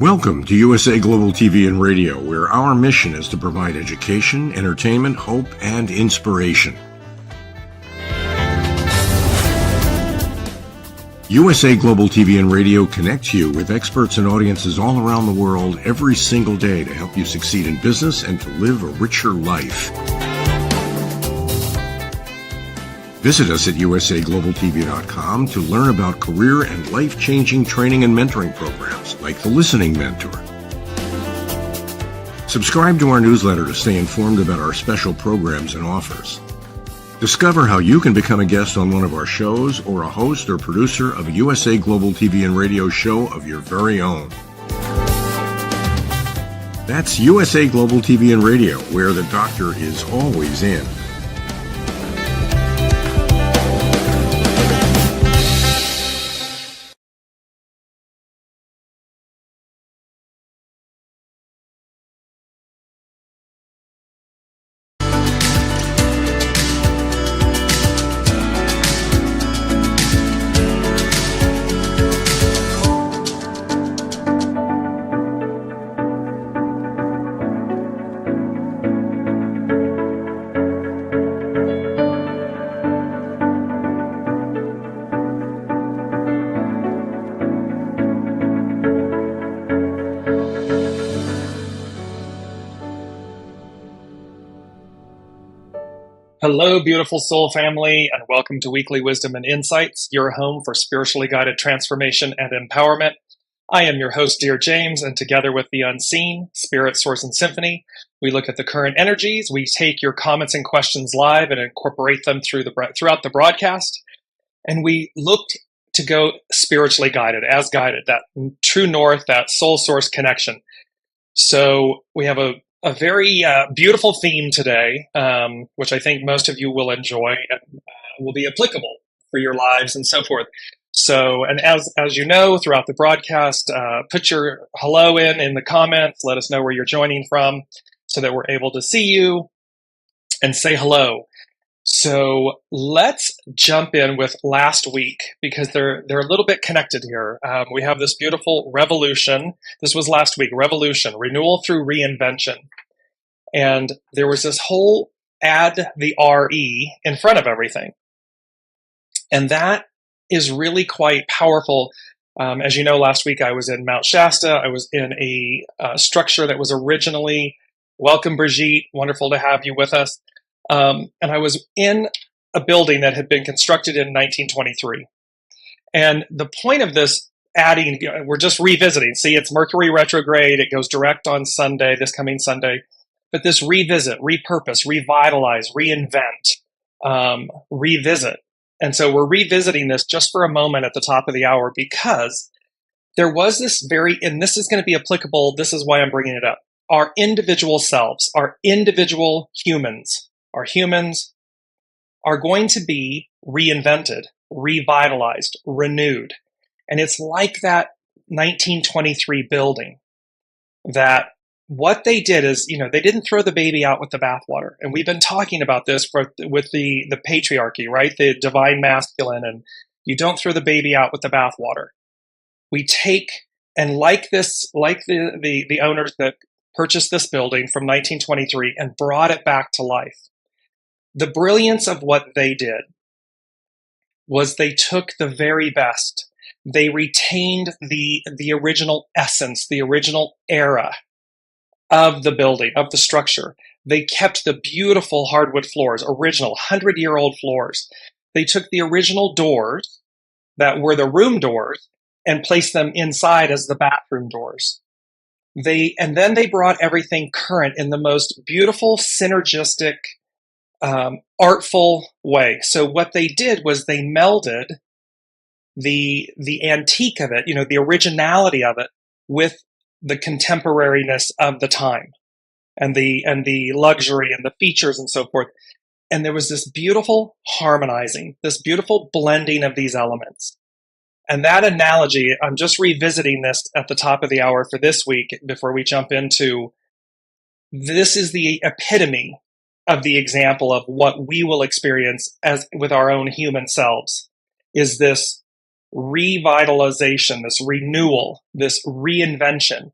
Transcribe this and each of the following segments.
Welcome to USA Global TV and Radio, where our mission is to provide education, entertainment, hope, and inspiration. USA Global TV and Radio connects you with experts and audiences all around the world every single day to help you succeed in business and to live a richer life. Visit us at usaglobaltv.com to learn about career and life-changing training and mentoring programs like the Listening Mentor. Subscribe to our newsletter to stay informed about our special programs and offers. Discover how you can become a guest on one of our shows or a host or producer of a USA Global TV and Radio show of your very own. That's USA Global TV and Radio, where the doctor is always in. Hello, beautiful soul family, and welcome to Weekly Wisdom and Insights, your home for spiritually guided transformation and empowerment. I am your host, Dearjames, and together with the unseen, Spirit, Source, and Symphony, we look at the current energies. We take your comments and questions live and incorporate them throughout the broadcast, and we look to go spiritually guided, as guided, that true north, that soul source connection. So we have a very beautiful theme today, which I think most of you will enjoy and will be applicable for your lives and so forth. So, and as you know, throughout the broadcast, put your hello in the comments. Let us know where you're joining from so that we're able to see you and say hello. So let's jump in with last week because they're a little bit connected here. We have this beautiful revolution. This was last week, revolution, renewal through reinvention. And there was this whole add the RE in front of everything. And that is really quite powerful. As you know, last week I was in Mount Shasta. I was in a structure that was originally, welcome Brigitte, wonderful to have you with us. And I was in a building that had been constructed in 1923. And the point of this adding, we're just revisiting. See, it's Mercury retrograde. It goes direct on Sunday, this coming Sunday. But this revisit, repurpose, revitalize, reinvent, revisit. And so we're revisiting this just for a moment at the top of the hour because there was this and this is going to be applicable, this is why I'm bringing it up. Our individual selves, our individual humans, our humans are going to be reinvented, revitalized, renewed. And it's like that 1923 building that what they did is, they didn't throw the baby out with the bathwater. And we've been talking about this with the patriarchy, right? The divine masculine, and you don't throw the baby out with the bathwater. We take, and like the owners that purchased this building from 1923 and brought it back to life. The brilliance of what they did was they took the very best. They retained the original essence, the original era of the building, of the structure. They kept the beautiful hardwood floors, original 100-year-old floors. They took the original doors that were the room doors and placed them inside as the bathroom doors. And then they brought everything current in the most beautiful, synergistic, artful way. So what they did was they melded the antique of it, the originality of it, with the contemporariness of the time and the luxury and the features and so forth. And there was this beautiful harmonizing, this beautiful blending of these elements. And that analogy, I'm just revisiting this at the top of the hour for this week before we jump into, this is the epitome of the example of what we will experience as with our own human selves, is this revitalization, this renewal, this reinvention,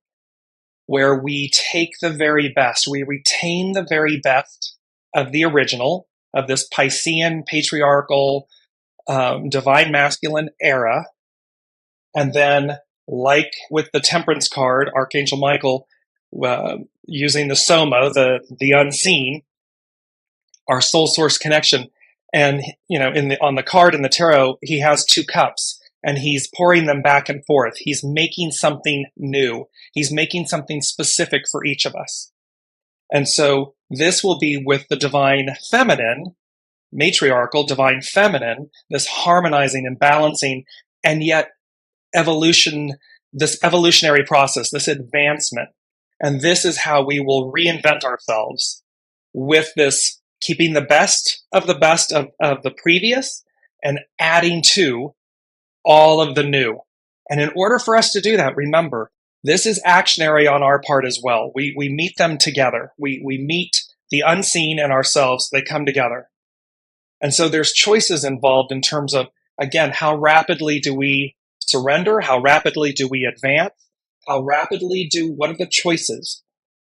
where we take the very best, we retain the very best of the original, of this Piscean, patriarchal, divine masculine era. And then, like with the Temperance card, Archangel Michael, using the Soma, the unseen, our soul source connection. And, on the card in the tarot, he has 2 cups and he's pouring them back and forth. He's making something new. He's making something specific for each of us. And so this will be with the divine feminine, matriarchal, divine feminine, this harmonizing and balancing, and yet this evolutionary process, this advancement. And this is how we will reinvent ourselves with this, keeping the best of the previous and adding to all of the new. And in order for us to do that, remember, this is actionary on our part as well. We meet them together. We meet the unseen and ourselves. They come together. And so there's choices involved in terms of, again, how rapidly do we surrender? How rapidly do we advance? What are the choices?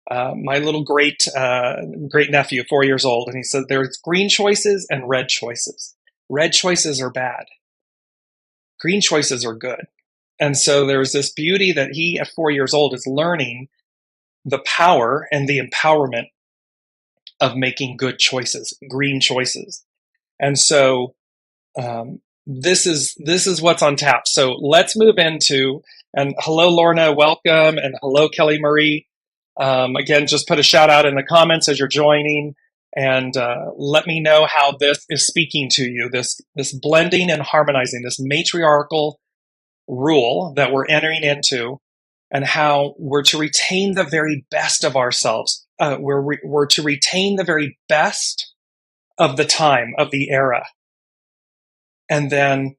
My little great nephew, 4 years old, and he said there's green choices and red choices. Red choices are bad. Green choices are good. And so there's this beauty that he, at 4 years old, is learning the power and the empowerment of making good choices, green choices. And so this is what's on tap. So let's move into, and hello, Lorna, welcome, and hello, Kelly Marie. Again, just put a shout out in the comments as you're joining, and let me know how this is speaking to you, this blending and harmonizing, this matriarchal rule that we're entering into, and how we're to retain the very best of ourselves. We're to retain the very best of the time, of the era. And then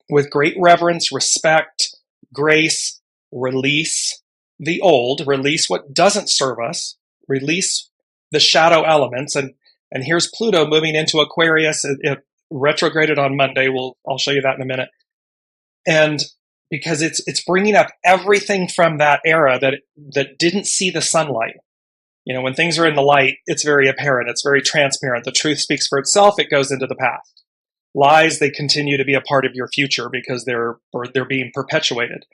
with great reverence, respect, grace, release the old, release what doesn't serve us, release the shadow elements. And here's Pluto moving into Aquarius. It retrograded on Monday. I'll show you that in a minute. And because it's bringing up everything from that era that didn't see the sunlight. When things are in the light, it's very apparent. It's very transparent. The truth speaks for itself. It goes into the past. Lies, they continue to be a part of your future because they're being perpetuated.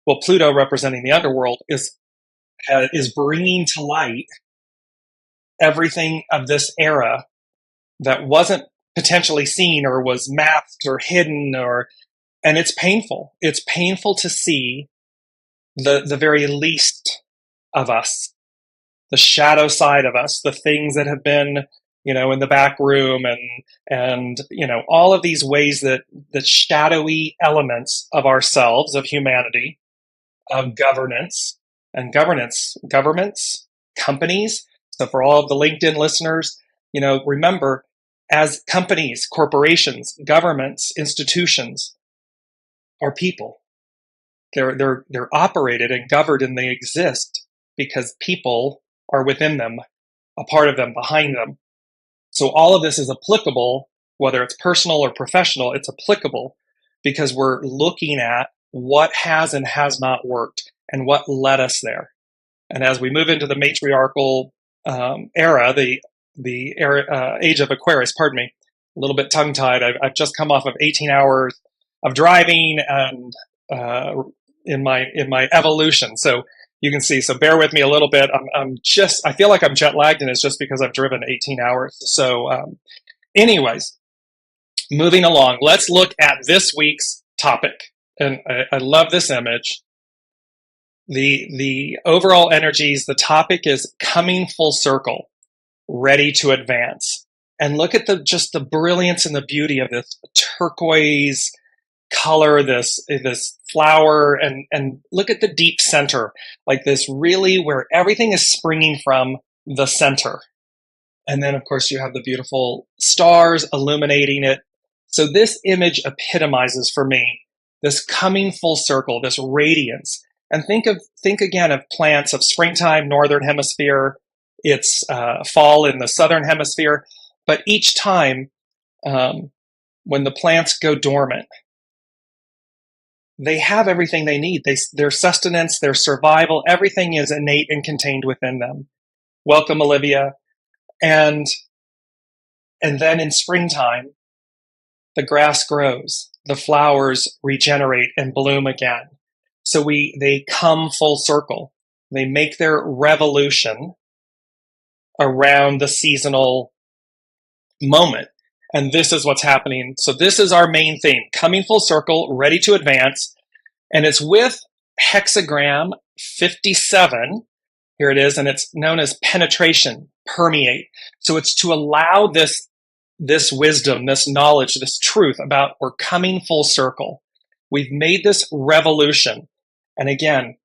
Well, Pluto, representing the underworld, is bringing to light everything of this era that wasn't potentially seen or was masked or hidden, and it's painful. It's painful to see the very least of us, the shadow side of us, the things that have been, in the back room, and all of these ways that the shadowy elements of ourselves, of humanity, of governments, companies. So for all of the LinkedIn listeners, remember, as companies, corporations, governments, institutions are people. They're operated and governed, and they exist because people are within them, a part of them, behind them. So all of this is applicable, whether it's personal or professional, it's applicable because we're looking at what has and has not worked and what led us there. And as we move into the matriarchal era, the era, age of Aquarius, pardon me, a little bit tongue-tied. I've just come off of 18 hours of driving and in my evolution. So you can see, so bear with me a little bit. I feel like I'm jet lagged, and it's just because I've driven 18 hours. So anyways, moving along, let's look at this week's topic. And I love this image. The overall energies, the topic is coming full circle, ready to advance. And look at just the brilliance and the beauty of this turquoise color, this flower, and look at the deep center, like this really where everything is springing from the center. And then, of course, you have the beautiful stars illuminating it. So this image epitomizes for me this coming full circle, this radiance. And think again of plants of springtime, northern hemisphere. It's fall in the southern hemisphere. But each time when the plants go dormant, they have everything they need. Their sustenance, their survival, everything is innate and contained within them. Welcome, Olivia. And then in springtime, the grass grows, the flowers regenerate and bloom again. So they come full circle. They make their revolution around the seasonal moment. And this is what's happening. So this is our main theme, coming full circle, ready to advance. And it's with hexagram 57. Here it is. And it's known as penetration, permeate. So it's to allow this wisdom, this knowledge, this truth about we're coming full circle. We've made this revolution. And again,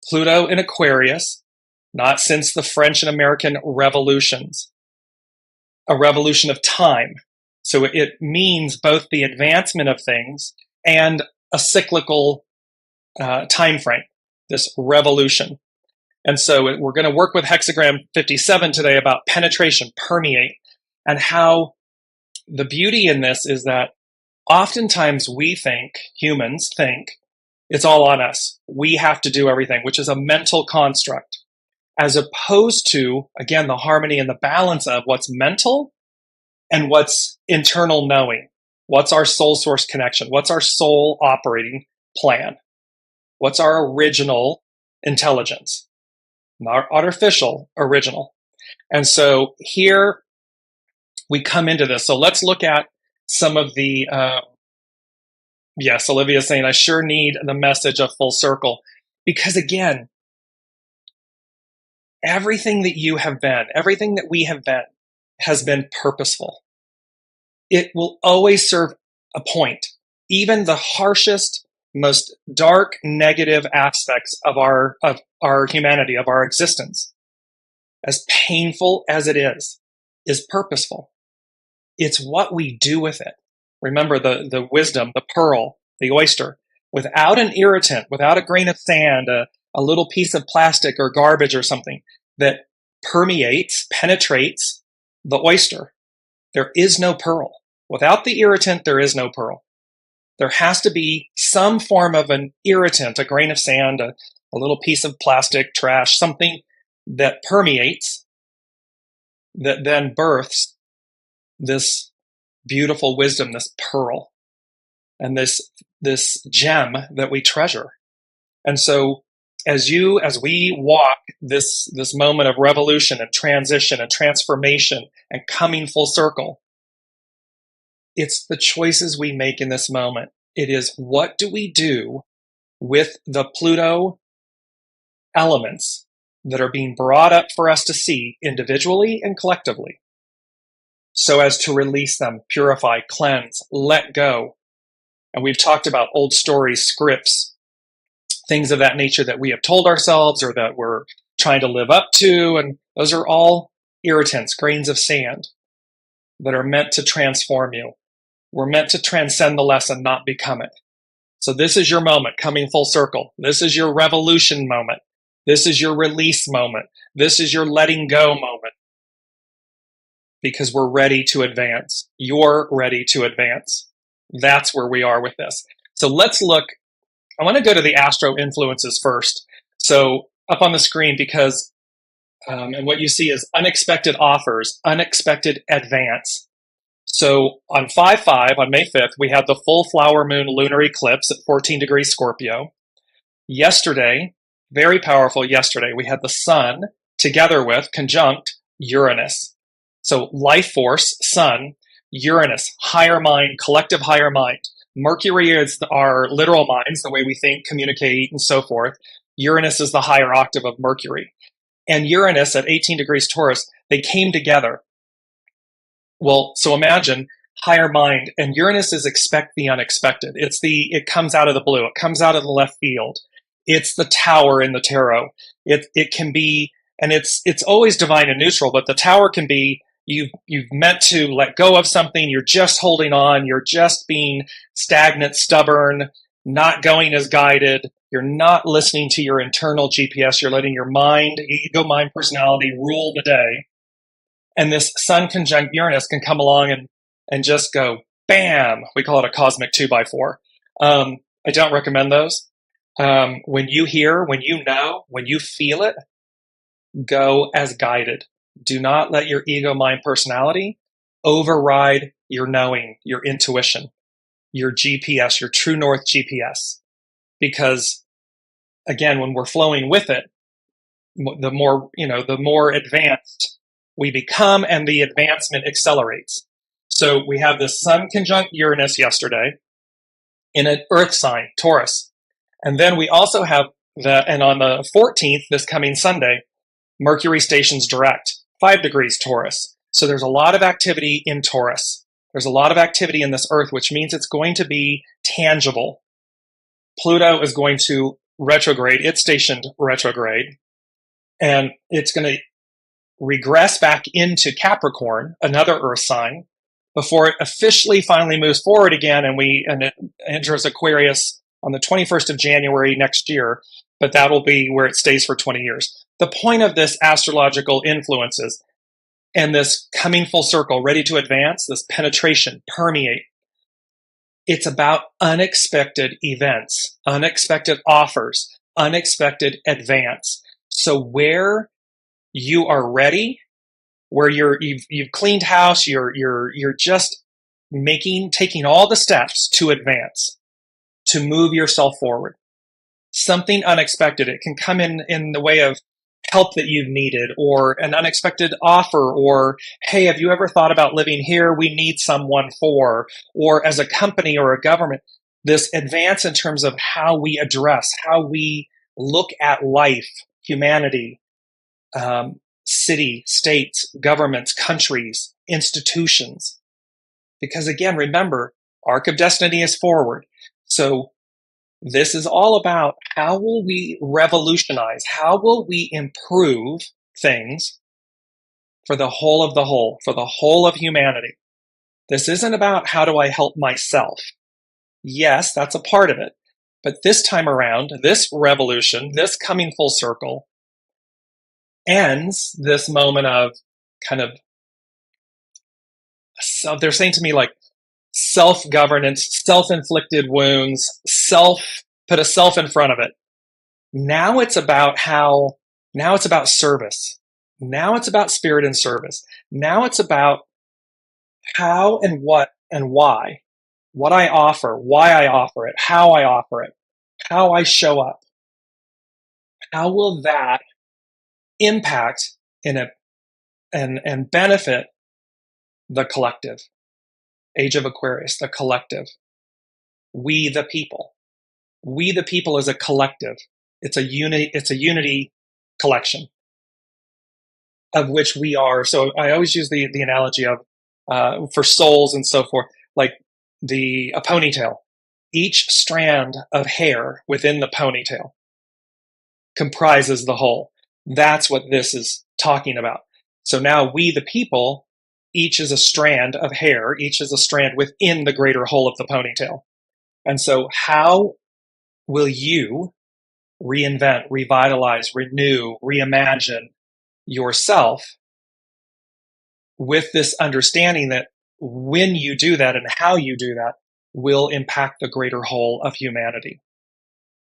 Pluto in Aquarius, not since the French and American revolutions, a revolution of time. So it means both the advancement of things and a cyclical time frame, this revolution. And so we're going to work with hexagram 57 today about penetration, permeate, and how the beauty in this is that oftentimes humans think, it's all on us. We have to do everything, which is a mental construct, as opposed to, again, the harmony and the balance of what's mental and what's internal knowing. What's our soul source connection? What's our soul operating plan? What's our original intelligence? Not artificial, original. And so here we come into this. So let's look at some of the, yes, Olivia's saying, I sure need the message of full circle. Because again, everything that you have been, everything that we have been, has been purposeful. It will always serve a point. Even the harshest, most dark, negative aspects of our humanity, of our existence, as painful as it is purposeful. It's what we do with it. Remember the wisdom, the pearl, the oyster. Without an irritant, without a grain of sand, a little piece of plastic or garbage or something that permeates, penetrates the oyster, there is no pearl. Without the irritant, there is no pearl. There has to be some form of an irritant, a grain of sand, a little piece of plastic, trash, something that permeates, that then births this beautiful wisdom, this pearl, and this gem that we treasure. And so as we walk this moment of revolution and transition and transformation and coming full circle, it's the choices we make in this moment. It is, what do we do with the Pluto elements that are being brought up for us to see individually and collectively, so as to release them, purify, cleanse, let go. And we've talked about old stories, scripts, things of that nature that we have told ourselves or that we're trying to live up to. And those are all irritants, grains of sand that are meant to transform you. We're meant to transcend the lesson, not become it. So this is your moment, coming full circle. This is your revolution moment. This is your release moment. This is your letting go moment. Because we're ready to advance. You're ready to advance. That's where we are with this. So let's look. I want to go to the astro influences first. So up on the screen, because, and what you see is unexpected offers, unexpected advance. So on 5/5, on May 5th, we had the full flower moon lunar eclipse at 14 degrees Scorpio. Yesterday, very powerful yesterday, we had the sun together with, conjunct, Uranus. So life force, sun, Uranus, higher mind, collective higher mind. Mercury is our literal minds, the way we think, communicate, and so forth. Uranus is the higher octave of Mercury. And Uranus at 18 degrees Taurus, they came together. Well, so imagine higher mind, and Uranus is expect the unexpected. It comes out of the blue. It comes out of the left field. It's the tower in the tarot. It can be, and it's always divine and neutral, but the tower can be, you've meant to let go of something. You're just holding on. You're just being stagnant, stubborn, not going as guided. You're not listening to your internal GPS. You're letting your mind, ego, mind, personality rule the day. And this sun conjunct Uranus can come along and just go, bam. We call it a cosmic 2x4. I don't recommend those. When you hear, when you know, when you feel it, go as guided. Do not let your ego, mind, personality override your knowing, your intuition, your GPS, your true north GPS. Because again, when we're flowing with it, the more advanced we become and the advancement accelerates. So we have the sun conjunct Uranus yesterday in an earth sign, Taurus. And then we also have and on the 14th, this coming Sunday, Mercury stations direct, 5 degrees Taurus. So there's a lot of activity in Taurus. There's a lot of activity in this earth, which means it's going to be tangible. Pluto is going to retrograde. It's stationed retrograde. And it's going to regress back into Capricorn, another earth sign, before it officially finally moves forward again, and it enters Aquarius on the 21st of January next year, but that will be where it stays for 20 years. The point of this astrological influences and this coming full circle, ready to advance, this penetration, permeate, it's about unexpected events, unexpected offers, unexpected advance. So where you are ready, where you've cleaned house, you're just taking all the steps to advance, to move yourself forward. Something unexpected. It can come in the way of help that you've needed, or an unexpected offer, or, hey, have you ever thought about living here? We need someone for, or as a company or a government, this advance in terms of how we address, how we look at life, humanity, city, states, governments, countries, institutions. Because again, remember, arc of destiny is forward. So this is all about how will we revolutionize, how will we improve things for the whole of the whole, for the whole of humanity. This isn't about how do I help myself. Yes, that's a part of it. But this time around, this revolution, this coming full circle, ends this moment of kind of, so they're saying to me like self-governance, self-inflicted wounds, put a self in front of it. Now it's about service. Now it's about spirit and service. Now it's about how and what and why. What I offer, why I offer it, how I offer it, how I show up. How will that impact and benefit the collective? Age of Aquarius, the collective. We the people. We the people is a collective. It's a unity collection of which we are. So I always use the analogy of for souls and so forth, like a ponytail. Each strand of hair within the ponytail comprises the whole. That's what this is talking about. So now we the people, each is a strand of hair, each is a strand within the greater whole of the ponytail. And so how will you reinvent, revitalize, renew, reimagine yourself with this understanding that when you do that and how you do that will impact the greater whole of humanity?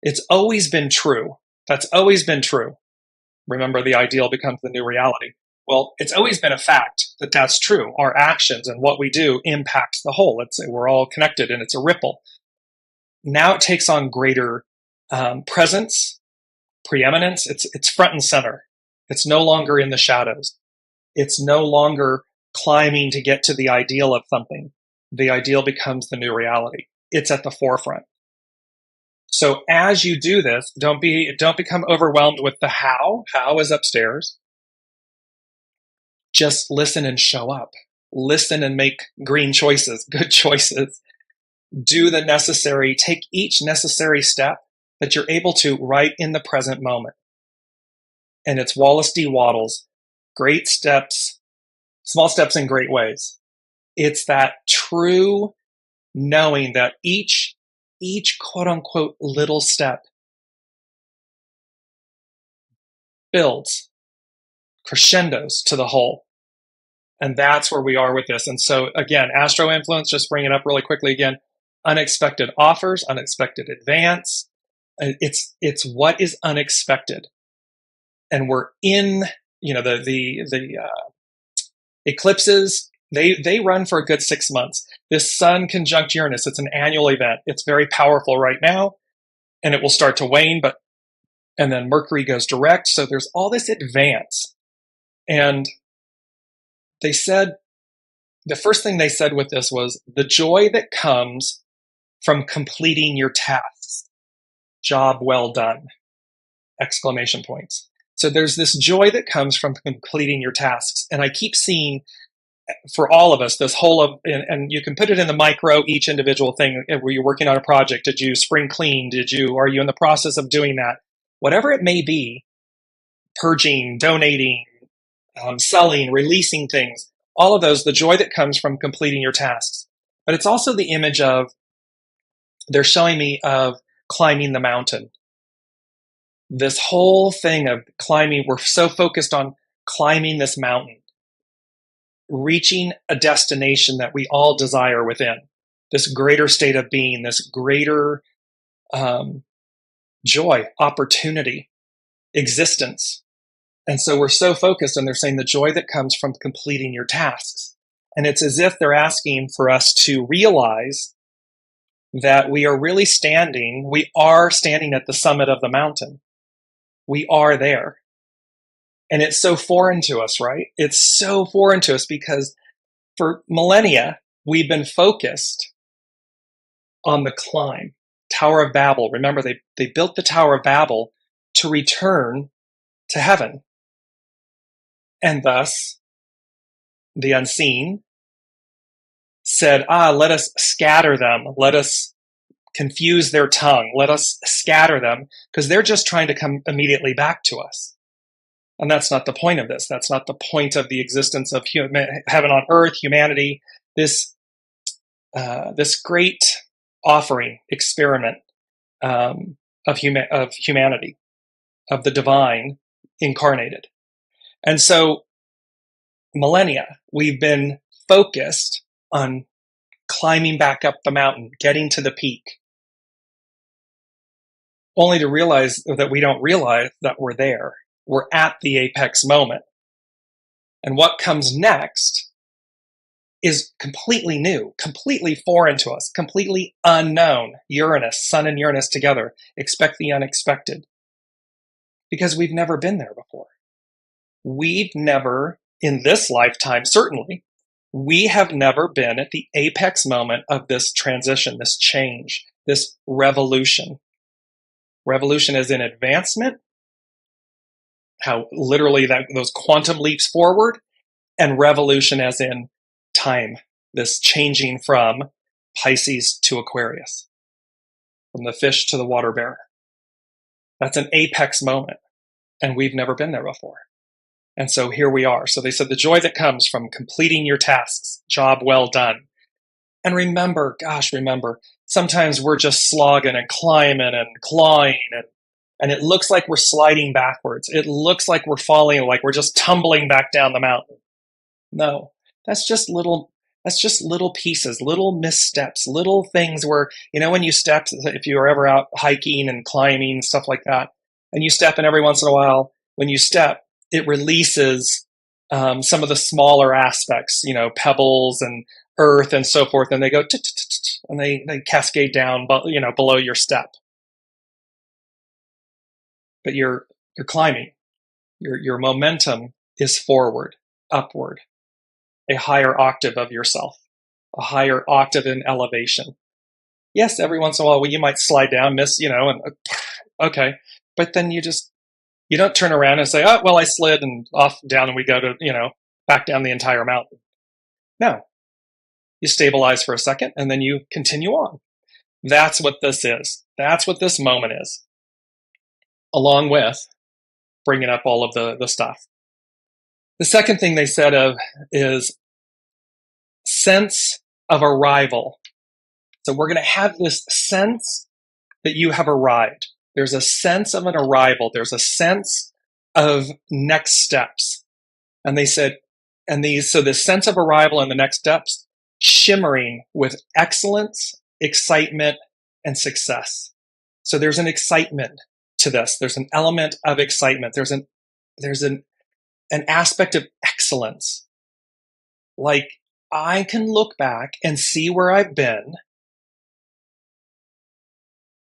It's always been true. That's always been true. Remember, the ideal becomes the new reality. Well, it's always been a fact that that's true. Our actions and what we do impacts the whole. We're all connected and it's a ripple. Now it takes on greater presence, preeminence. It's front and center. It's no longer in the shadows. It's no longer climbing to get to the ideal of something. The ideal becomes the new reality. It's at the forefront. So as you do this, don't become overwhelmed with the how. How is upstairs. Just listen and show up. Listen and make green choices, good choices. Do the necessary, take each necessary step that you're able to right in the present moment. And it's Wallace D. Wattles, great steps, small steps in great ways. It's that true knowing that each quote unquote little step builds crescendos to the whole. And that's where we are with this. And so again, astro influence, just bring it up really quickly again. unexpected offers, unexpected advance. It's what is unexpected. And we're in, the eclipses, they run for a good 6 months. This Sun conjunct Uranus, it's an annual event. It's very powerful right now, and it will start to wane, and then Mercury goes direct. So there's all this advance. And they said, the first thing they said with this was the joy that comes from completing your tasks. Job well done! Exclamation points. So there's this joy that comes from completing your tasks. And I keep seeing for all of us, this whole of, and you can put it in the micro, each individual thing. Were you working on a project? Did you spring clean? Are you in the process of doing that? Whatever it may be, purging, donating, selling, releasing things, all of those, the joy that comes from completing your tasks. But it's also the image of, they're showing me of climbing the mountain. This whole thing of climbing, we're so focused on climbing this mountain, reaching a destination that we all desire within, this greater state of being, this greater joy, opportunity, existence. And so we're so focused, and they're saying the joy that comes from completing your tasks. And it's as if they're asking for us to realize that we are standing at the summit of the mountain. We are there. And it's so foreign to us, right? It's so foreign to us because for millennia, we've been focused on the climb. Tower of Babel. Remember, they built the Tower of Babel to return to heaven. And thus, the unseen said, let us scatter them. Let us confuse their tongue. Let us scatter them, because they're just trying to come immediately back to us. And that's not the point of this. That's not the point of the existence of heaven on earth, humanity, this great offering, experiment of humanity, of the divine incarnated. And so, millennia, we've been focused on climbing back up the mountain, getting to the peak, only to realize that we don't realize that we're there. We're at the apex moment. And what comes next is completely new, completely foreign to us, completely unknown. Uranus, Sun and Uranus together. Expect the unexpected. Because we've never been there before. We've never, in this lifetime, certainly, we have never been at the apex moment of this transition, this change, this revolution. Revolution is in advancement, how literally those quantum leaps forward, and revolution as in time, this changing from Pisces to Aquarius, from the fish to the water bearer. That's an apex moment, and we've never been there before. And so here we are. So they said the joy that comes from completing your tasks, job well done. And remember, sometimes we're just slogging and climbing and clawing, and it looks like we're sliding backwards. It looks like we're falling, like we're just tumbling back down the mountain. No, that's just little pieces, little missteps, little things where, when you step, if you're ever out hiking and climbing, stuff like that, and you step, and every once in a while, when you step, it releases some of the smaller aspects, pebbles and earth and so forth, and they go, and they cascade down, below your step. But you're climbing. Your momentum is forward, upward, a higher octave of yourself, a higher octave in elevation. Yes, every once in a while, you might slide down, miss, and okay, but then you don't turn around and say, oh, well, I slid and off down, and we go to, back down the entire mountain. No, you stabilize for a second, and then you continue on. That's what this is. That's what this moment is, along with bringing up all of the stuff. The second thing they said is sense of arrival. So we're going to have this sense that you have arrived. There's a sense of an arrival. There's a sense of next steps. And they said, so this sense of arrival and the next steps, shimmering with excellence excitement, and success. So there's an excitement to this. There's an element of excitement. There's an aspect of excellence. Like, I can look back and see where I've been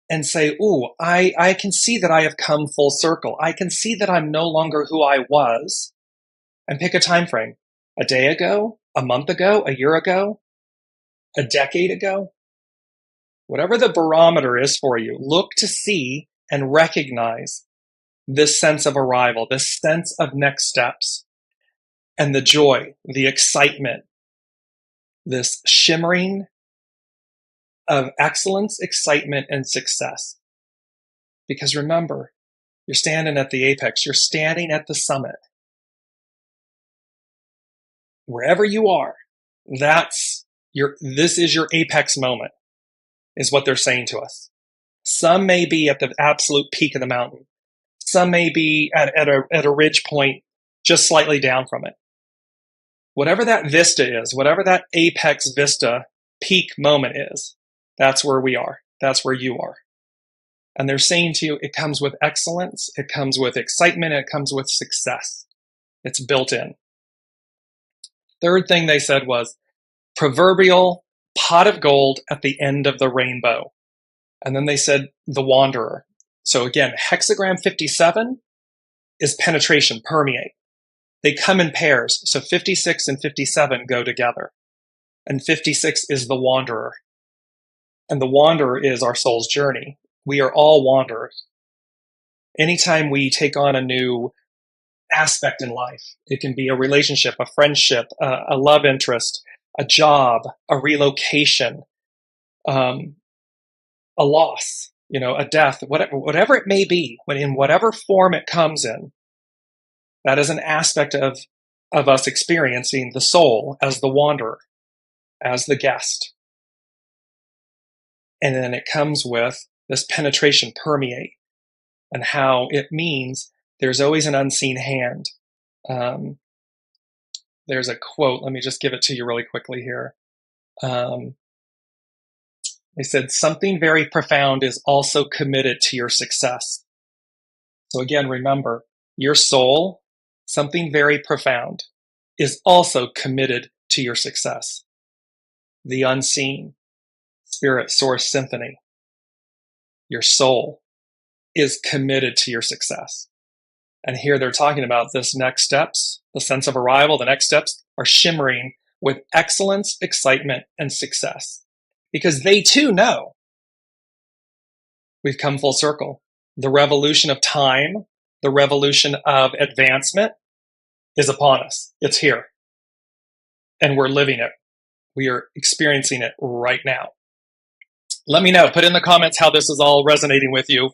and say, ooh, I can see that I have come full circle. I can see that I'm no longer who I was. And pick a time frame. A day ago, a month ago, a year ago, a decade ago. Whatever the barometer is for you, look to see and recognize this sense of arrival, this sense of next steps, and the joy, the excitement, this shimmering of excellence, excitement, and success. Because remember, you're standing at the apex, you're standing at the summit. Wherever you are, this is your apex moment, is what they're saying to us. Some may be at the absolute peak of the mountain. Some may be at a ridge point just slightly down from it. Whatever that vista is, whatever that apex vista peak moment is, that's where we are. That's where you are. And they're saying to you, it comes with excellence, it comes with excitement, it comes with success. It's built in. Third thing they said was proverbial pot of gold at the end of the rainbow. And then they said the wanderer. So again, hexagram 57 is penetration, permeate. They come in pairs. So 56 and 57 go together. And 56 is the wanderer. And the wanderer is our soul's journey. We are all wanderers. Anytime we take on a new aspect in life, it can be a relationship, a friendship, a love interest, a job, a relocation, a loss, a death, whatever it may be, in whatever form it comes in, that is an aspect of us experiencing the soul as the wanderer, as the guest. And then it comes with this penetration, permeate, and how it means there's always an unseen hand. There's a quote. Let me just give it to you really quickly here. They said, something very profound is also committed to your success. So again, remember, your soul, something very profound, is also committed to your success. The unseen, spirit, source, symphony, your soul is committed to your success. And here they're talking about this next steps, the sense of arrival, the next steps are shimmering with excellence, excitement, and success. Because they too know we've come full circle. The revolution of time, the revolution of advancement is upon us. It's here. And we're living it. We are experiencing it right now. Let me know. Put in the comments how this is all resonating with you.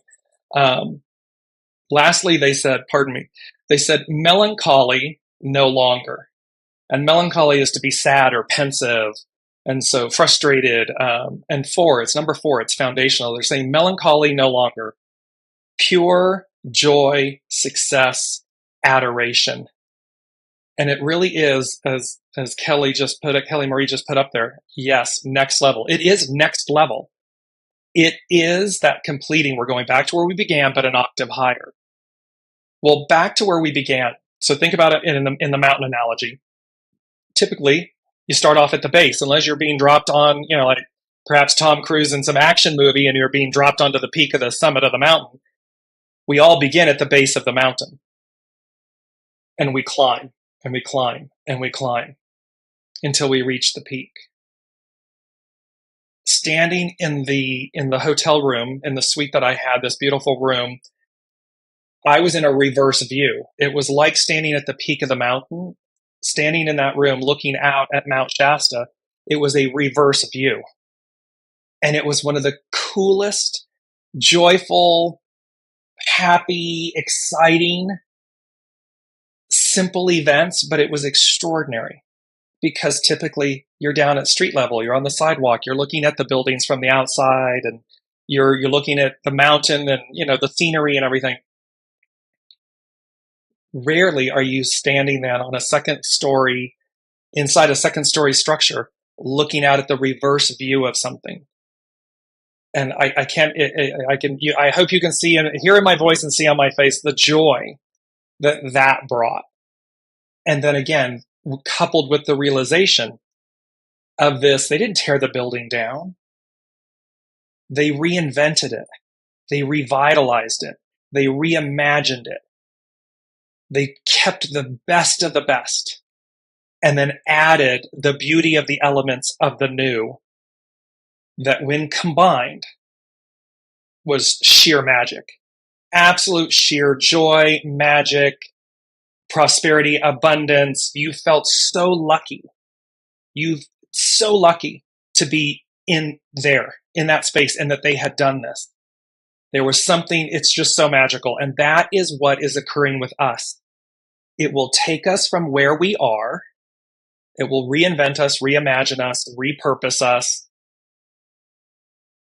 Lastly, they said melancholy no longer. And melancholy is to be sad or pensive, and so frustrated. And it's number 4, it's foundational. They're saying melancholy no longer. Pure joy, success, adoration. And it really is, as Kelly Marie just put up there, yes, next level. It is next level. It is that completing. We're going back to where we began, but an octave higher. Well, back to where we began. So think about it in the mountain analogy. Typically, you start off at the base, unless you're being dropped on, like perhaps Tom Cruise in some action movie and you're being dropped onto the peak of the summit of the mountain. We all begin at the base of the mountain. And we climb, and we climb, and we climb until we reach the peak. Standing in the hotel room, in the suite that I had, this beautiful room, I was in a reverse view. It was like standing at the peak of the mountain, standing in that room, looking out at Mount Shasta. It was a reverse view. And it was one of the coolest, joyful, happy, exciting, simple events, but it was extraordinary. Because typically you're down at street level, you're on the sidewalk, you're looking at the buildings from the outside, and you're looking at the mountain and the scenery and everything. Rarely are you standing then on a second story, inside a second story structure, looking out at the reverse view of something. And I can't, I hope you can see and hear in my voice and see on my face the joy that brought. And then again, coupled with the realization of this, they didn't tear the building down. They reinvented it. They revitalized it. They reimagined it. They kept the best of the best and then added the beauty of the elements of the new that when combined was sheer magic. Absolute sheer joy, magic, prosperity, abundance. You felt so lucky. You so lucky to be in there, in that space, and that they had done this. There was something, it's just so magical. And that is what is occurring with us. It will take us from where we are. It will reinvent us, reimagine us, repurpose us.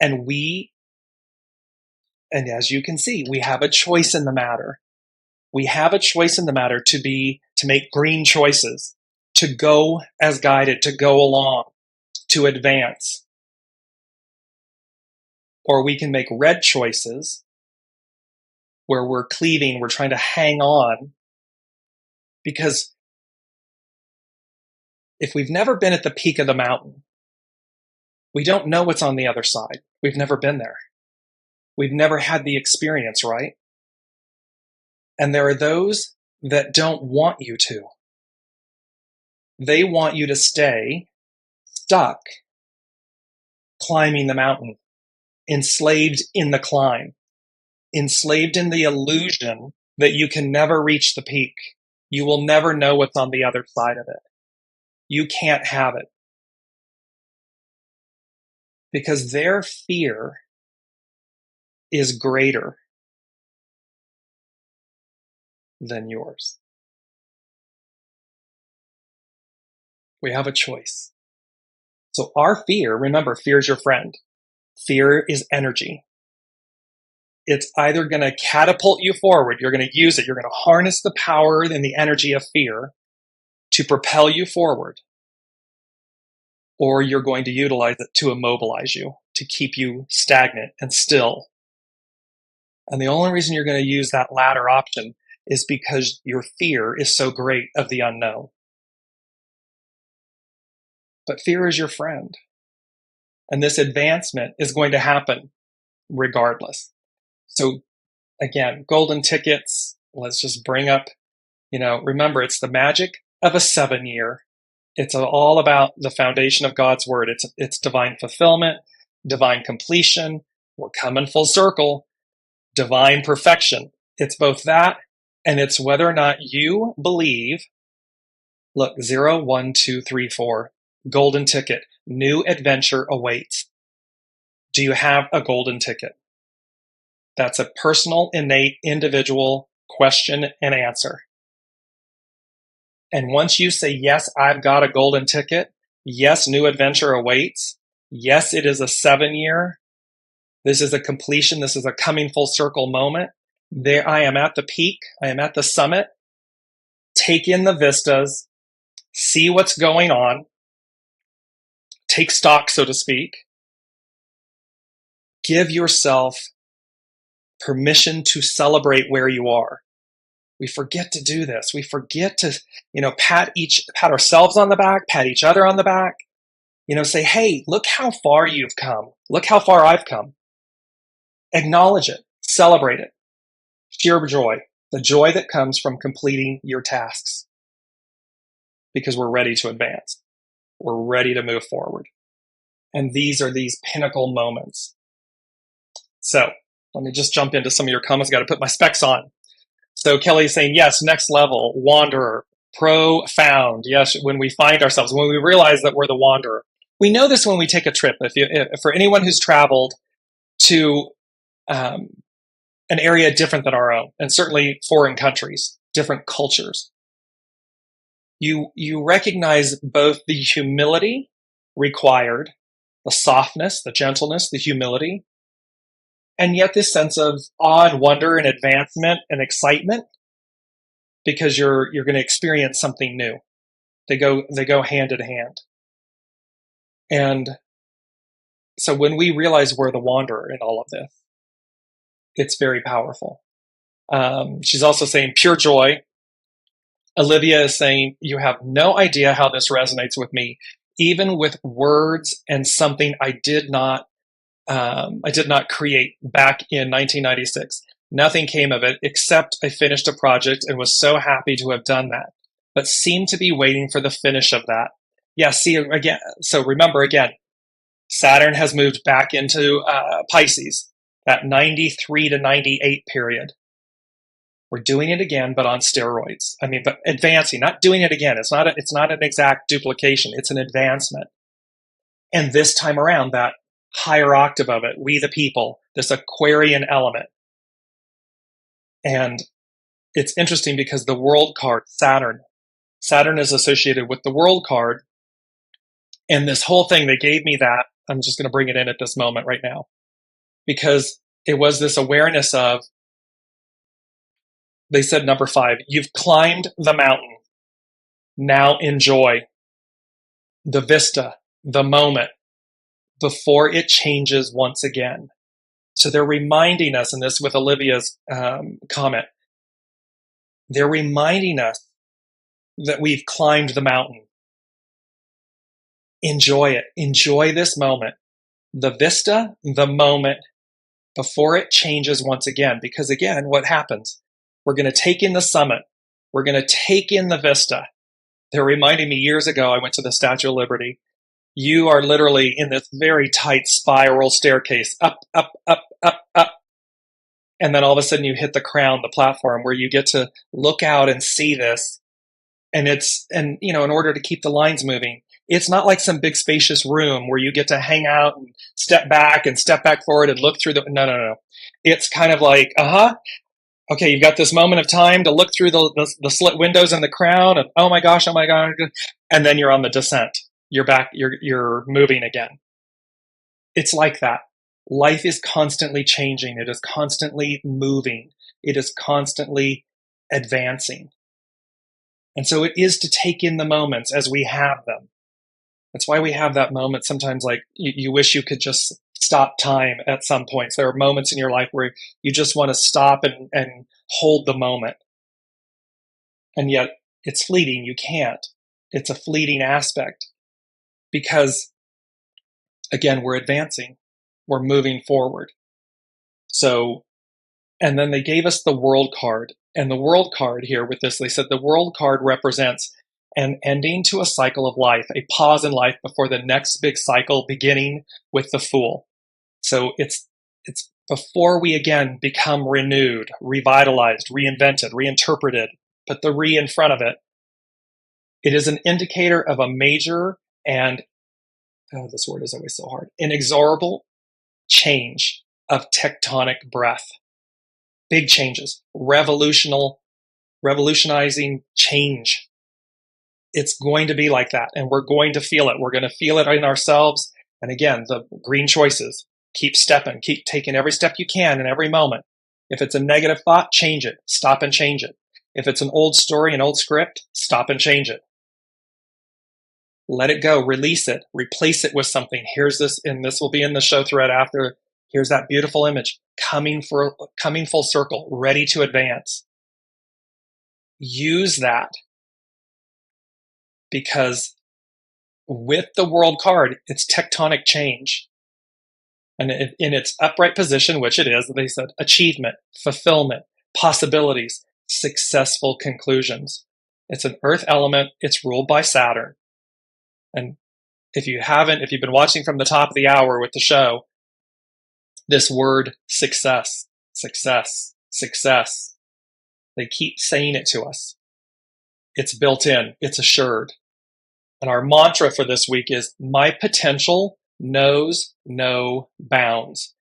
And as you can see, we have a choice in the matter. We have a choice in the matter to make green choices, to go as guided, to go along, to advance. Or we can make red choices where we're cleaving, we're trying to hang on. Because if we've never been at the peak of the mountain, we don't know what's on the other side. We've never been there. We've never had the experience, right? And there are those that don't want you to. They want you to stay stuck climbing the mountain, enslaved in the climb, enslaved in the illusion that you can never reach the peak. You will never know what's on the other side of it. You can't have it. Because their fear is greater than yours. We have a choice. So our fear, remember, fear is your friend. Fear is energy. It's either going to catapult you forward, you're going to use it, you're going to harness the power and the energy of fear to propel you forward, or you're going to utilize it to immobilize you, to keep you stagnant and still. And the only reason you're going to use that latter option is because your fear is so great of the unknown. But fear is your friend. And this advancement is going to happen regardless. So again, golden tickets, let's just bring up, remember, it's the magic of a 7-year. It's all about the foundation of God's word. It's divine fulfillment, divine completion. We're coming full circle. Divine perfection. It's both that, and it's whether or not you believe. Look, 0, 1, 2, 3, 4. Golden ticket. New adventure awaits. Do you have a golden ticket? That's a personal, innate, individual question and answer. And once you say, yes, I've got a golden ticket. Yes, new adventure awaits. Yes, it is a 7-year. This is a completion. This is a coming full circle moment. There, I am at the peak. I am at the summit. Take in the vistas. See what's going on. Take stock, so to speak. Give yourself permission to celebrate where you are. We forget to do this. We forget to, pat ourselves on the back, pat each other on the back. Say, hey, look how far you've come. Look how far I've come. Acknowledge it. Celebrate it. Sheer joy. The joy that comes from completing your tasks. Because we're ready to advance. We're ready to move forward. And these are these pinnacle moments. So let me just jump into some of your comments. Got to put my specs on. So Kelly's saying, yes, next level, wanderer, profound. Yes, when we find ourselves, when we realize that we're the wanderer. We know this when we take a trip. If for anyone who's traveled to an area different than our own, and certainly foreign countries, different cultures, you recognize both the humility required, the softness, the gentleness, the humility, and yet this sense of awe and wonder and advancement and excitement, because you're going to experience something new. They go hand in hand. And so when we realize we're the wanderer in all of this, it's very powerful. She's also saying pure joy. Olivia is saying, you have no idea how this resonates with me, even with words and something I did not create back in 1996. Nothing came of it except I finished a project and was so happy to have done that, but seemed to be waiting for the finish of that. Yeah, see again. So remember again, Saturn has moved back into Pisces, that 93 to 98 period. We're doing it again, but on steroids. I mean, but advancing, not doing it again. It's not an exact duplication. It's an advancement. And this time around, that higher octave of it, we the people, this Aquarian element. And it's interesting because the world card, Saturn is associated with the world card. And this whole thing, they gave me that. I'm just going to bring it in at this moment right now, because it was this awareness of, they said number 5, you've climbed the mountain. Now enjoy the vista, the moment, before it changes once again. So they're reminding us, and this with Olivia's comment, they're reminding us that we've climbed the mountain. Enjoy it. Enjoy this moment, the vista, the moment, before it changes once again. Because again, what happens? We're going to take in the summit. We're going to take in the vista. They're reminding me years ago, I went to the Statue of Liberty. You are literally in this very tight spiral staircase, up, up, up, up, up. And then all of a sudden you hit the crown, the platform, where you get to look out and see this. And in order to keep the lines moving, it's not like some big spacious room where you get to hang out and step back forward and look through no. It's kind of like, okay, you've got this moment of time to look through the slit windows in the crown, and oh my gosh, and then you're on the descent. You're back, you're moving again. It's like that. Life is constantly changing. It is constantly moving. It is constantly advancing. And so it is to take in the moments as we have them. That's why we have that moment sometimes, like you wish you could just stop time at some points. There are moments in your life where you just want to stop and hold the moment. And yet it's fleeting. You can't. It's a fleeting aspect because, again, we're advancing. We're moving forward. So, and then they gave us the world card. And the world card here with this, they said the world card represents an ending to a cycle of life, a pause in life before the next big cycle, beginning with the Fool. So it's before we again become renewed, revitalized, reinvented, reinterpreted, put the re in front of it. It is an indicator of a major and, this word is always so hard, inexorable change of tectonic breath. Big changes, revolutionizing change. It's going to be like that, and we're going to feel it. We're going to feel it in ourselves. And again, the green choices. Keep stepping. Keep taking every step you can in every moment. If it's a negative thought, change it. Stop and change it. If it's an old story, an old script, stop and change it. Let it go. Release it. Replace it with something. Here's this, and this will be in the show thread after. Here's that beautiful image coming full circle, ready to advance. Use that. Because with the world card, it's tectonic change. And in its upright position, which it is, they said achievement, fulfillment, possibilities, successful conclusions. It's an earth element. It's ruled by Saturn. And if you've been watching from the top of the hour with the show, this word success, success, success, they keep saying it to us. It's built in. It's assured. And our mantra for this week is, my potential knows no bounds.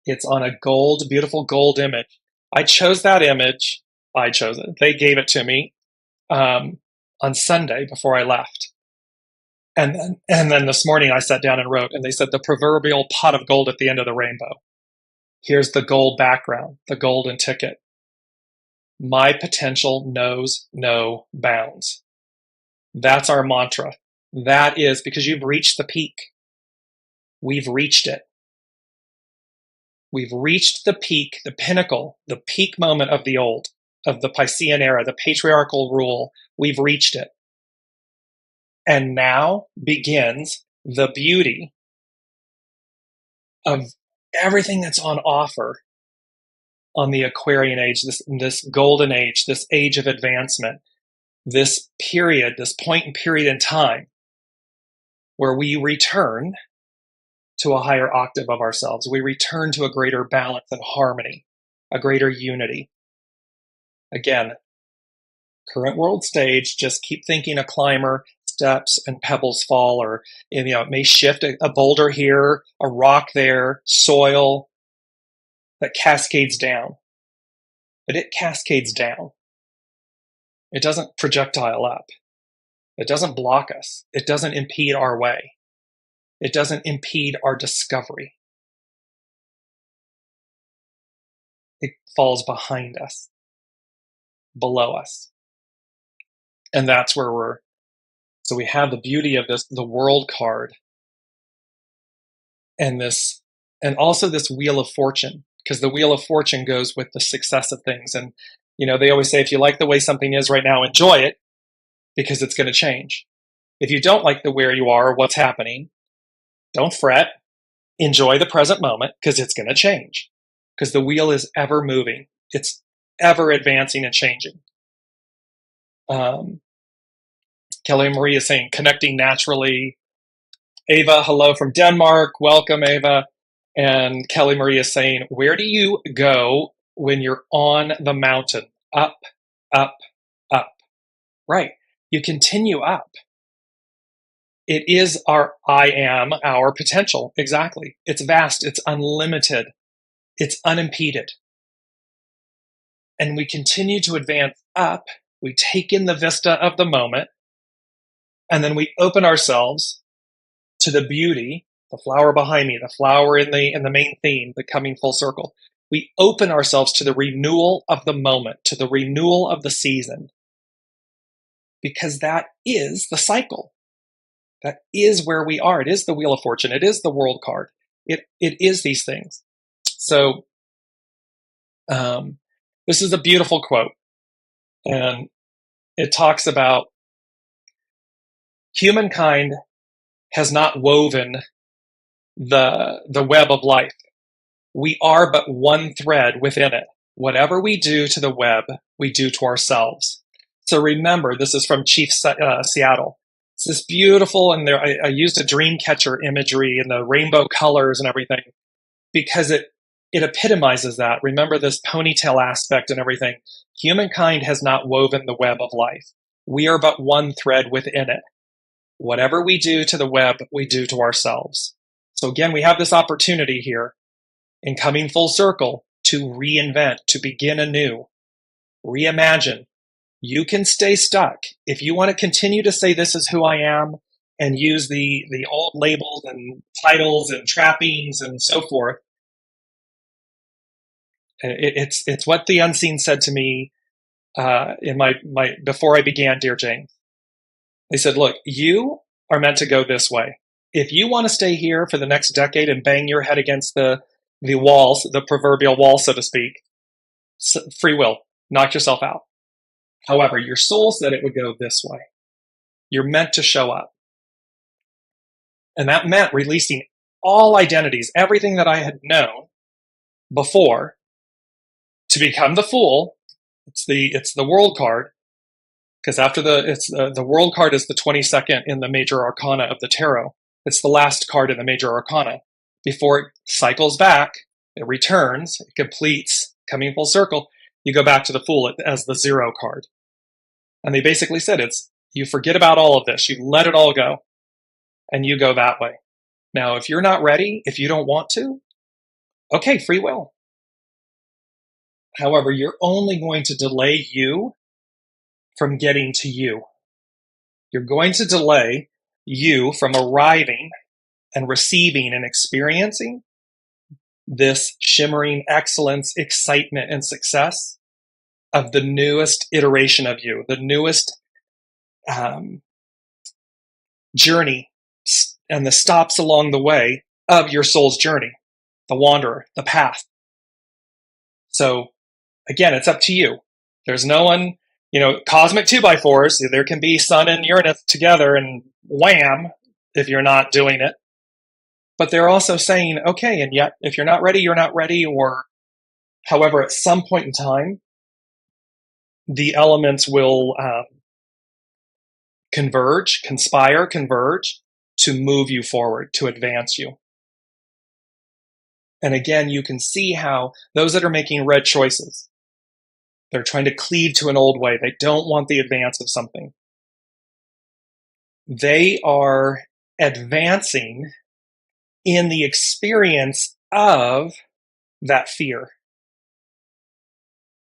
It's on a beautiful gold image. I chose that image. I chose it. They gave it to me on Sunday before I left. And then this morning I sat down and wrote, and they said the proverbial pot of gold at the end of the rainbow. Here's the gold background, the golden ticket. My potential knows no bounds. That's our mantra. That is because you've reached the peak. We've reached it. We've reached the peak, the pinnacle, the peak moment of the Piscean era, the patriarchal rule. We've reached it. And now begins the beauty of everything that's on offer on the Aquarian age, this golden age, this age of advancement, this period, this point and period in time where we return to a higher octave of ourselves. We return to a greater balance and harmony, a greater unity. Again, current world stage, just keep thinking a climber, steps and pebbles fall, or it may shift a boulder here, a rock there, soil that cascades down. But it cascades down. It doesn't projectile up. It doesn't block us. It doesn't impede our way. It doesn't impede our discovery. It falls behind us, below us. And that's where so we have the beauty of the world card and also this wheel of fortune, because the wheel of fortune goes with the success of things. And, they always say, if you like the way something is right now, enjoy it, because it's going to change. If you don't like where you are or what's happening, don't fret. Enjoy the present moment, because it's going to change. Because the wheel is ever moving. It's ever advancing and changing. Kelly Marie is saying, connecting naturally. Ava, hello from Denmark. Welcome, Ava. And Kelly Marie is saying, where do you go when you're on the mountain? Up, up, up. Right. You continue up. It is our potential. Exactly. It's vast. It's unlimited. It's unimpeded. And we continue to advance up. We take in the vista of the moment. And then we open ourselves to the beauty, the flower behind me, the flower in the main theme, the coming full circle. We open ourselves to the renewal of the moment, to the renewal of the season. Because that is the cycle. That is where we are. It is the Wheel of Fortune. It is the world card. It is these things. So this is a beautiful quote. And it talks about humankind has not woven the web of life. We are but one thread within it. Whatever we do to the web, we do to ourselves. So remember, this is from Chief Seattle. It's this beautiful, and I used a dream catcher imagery and the rainbow colors and everything, because it epitomizes that. Remember this ponytail aspect and everything. Humankind has not woven the web of life. We are but one thread within it. Whatever we do to the web, we do to ourselves. So again, we have this opportunity here in coming full circle to reinvent, to begin anew, reimagine. You can stay stuck. If you want to continue to say this is who I am and use the old labels and titles and trappings and so forth, it's what the unseen said to me in my before I began Dearjames. They said, look, you are meant to go this way. If you want to stay here for the next decade and bang your head against the walls, the proverbial wall, so to speak, free will, knock yourself out. However, your soul said it would go this way. You're meant to show up. And that meant releasing all identities, everything that I had known before, to become the Fool. It's the world card. Because after the world card is the 22nd in the major arcana of the tarot. It's the last card in the major arcana. Before it cycles back, it returns, it completes, coming full circle, you go back to the Fool as the 0 card. And they basically said you forget about all of this, you let it all go, and you go that way. Now, if you're not ready, if you don't want to, okay, free will. However, you're only going to delay you from getting to you. You're going to delay you from arriving and receiving and experiencing this shimmering excellence, excitement, and success of the newest iteration of you, the newest journey and the stops along the way of your soul's journey, the wanderer, the path. So again, it's up to you. There's no one, cosmic 2x4s, there can be Sun and Uranus together and wham, if you're not doing it. But they're also saying, okay, and yet if you're not ready, you're not ready, or however, at some point in time, the elements will converge to move you forward, to advance you. And again, you can see how those that are making red choices, they're trying to cleave to an old way. They don't want the advance of something. They are advancing in the experience of that fear.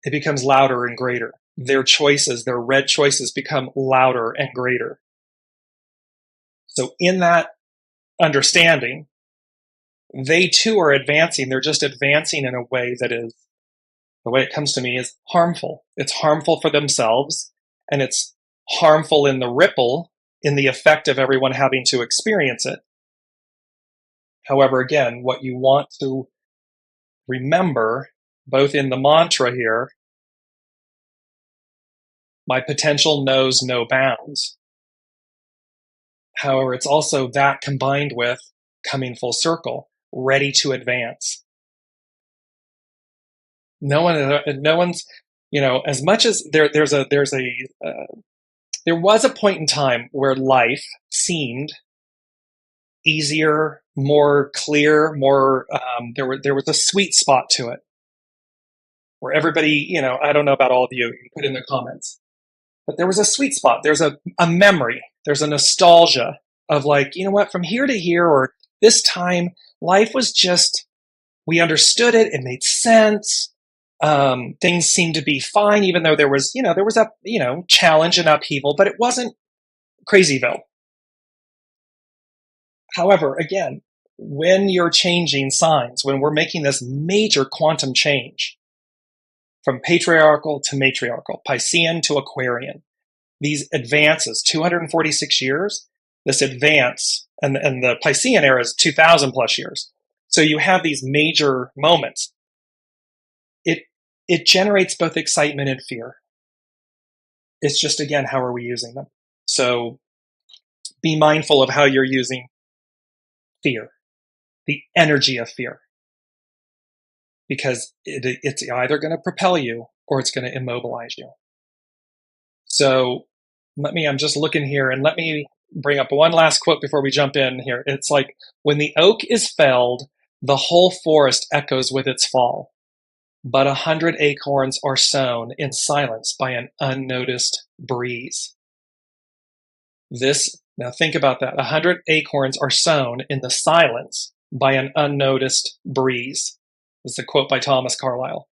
It becomes louder and greater. Their choices, their red choices, become louder and greater. So in that understanding, they too are advancing. They're just advancing in a way that is, the way it comes to me, is harmful. It's harmful for themselves, and it's harmful in the ripple, in the effect of everyone having to experience it. However, again, what you want to remember, both in the mantra here, my potential knows no bounds. However, it's also that combined with coming full circle, ready to advance. No one's, as much as there was a point in time where life seemed easier, more clear, more, there was a sweet spot to it where everybody, I don't know about all of you, you can put in the comments, but there was a sweet spot. There's a memory. There's a nostalgia of like, you know what, from here to here, or this time, life was just, we understood it. It made sense. Things seemed to be fine, even though there was a, challenge and upheaval, but it wasn't Crazyville. However, again, when you're changing signs, when we're making this major quantum change from patriarchal to matriarchal, Piscean to Aquarian, these advances, 246 years, this advance, and the Piscean era is 2,000 plus years. So you have these major moments. It generates both excitement and fear. It's just, again, how are we using them? So be mindful of how you're using fear, the energy of fear, because it's either going to propel you or it's going to immobilize you. So I'm just looking here, and let me bring up one last quote before we jump in here. It's like, when the oak is felled, the whole forest echoes with its fall, but 100 acorns are sown in silence by an unnoticed breeze. Now think about that. 100 acorns are sown in the silence by an unnoticed breeze. This is a quote by Thomas Carlyle.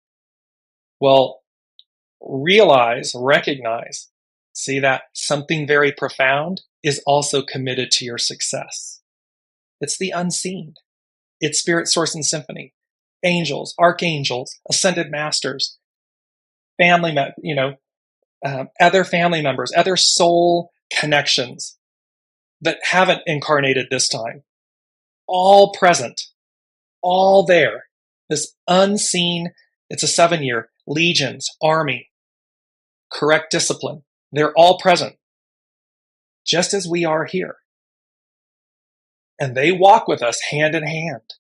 Well, recognize, see that something very profound is also committed to your success. It's the unseen. It's spirit, source, and symphony. Angels, archangels, ascended masters, other family members, other soul connections that haven't incarnated this time, all present, all there. This unseen, it's a 7-year, legions, army, correct discipline. They're all present, just as we are here. And they walk with us hand in hand.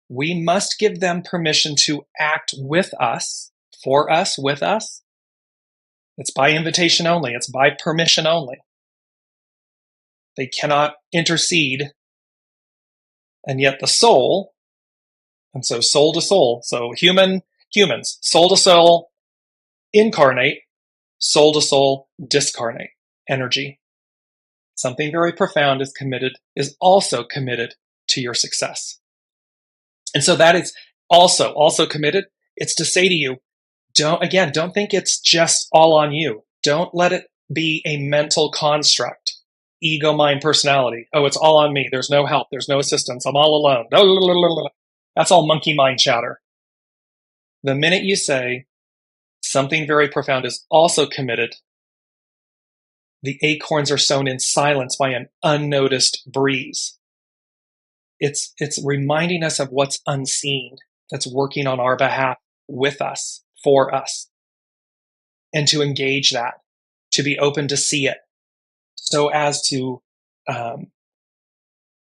We must give them permission to act with us, for us, with us. It's by invitation only. It's by permission only. They cannot intercede. And yet the soul, and so soul to soul, so humans, soul to soul, incarnate, soul to soul, discarnate energy. Something very profound is also committed to your success. And so that is also committed. It's to say to you, don't think it's just all on you. Don't let it be a mental construct, ego, mind, personality. Oh, it's all on me. There's no help. There's no assistance. I'm all alone. That's all monkey mind chatter. The minute you say something very profound is also committed, the acorns are sown in silence by an unnoticed breeze. It's reminding us of what's unseen that's working on our behalf, with us, for us, and to engage that, to be open to see it, so as to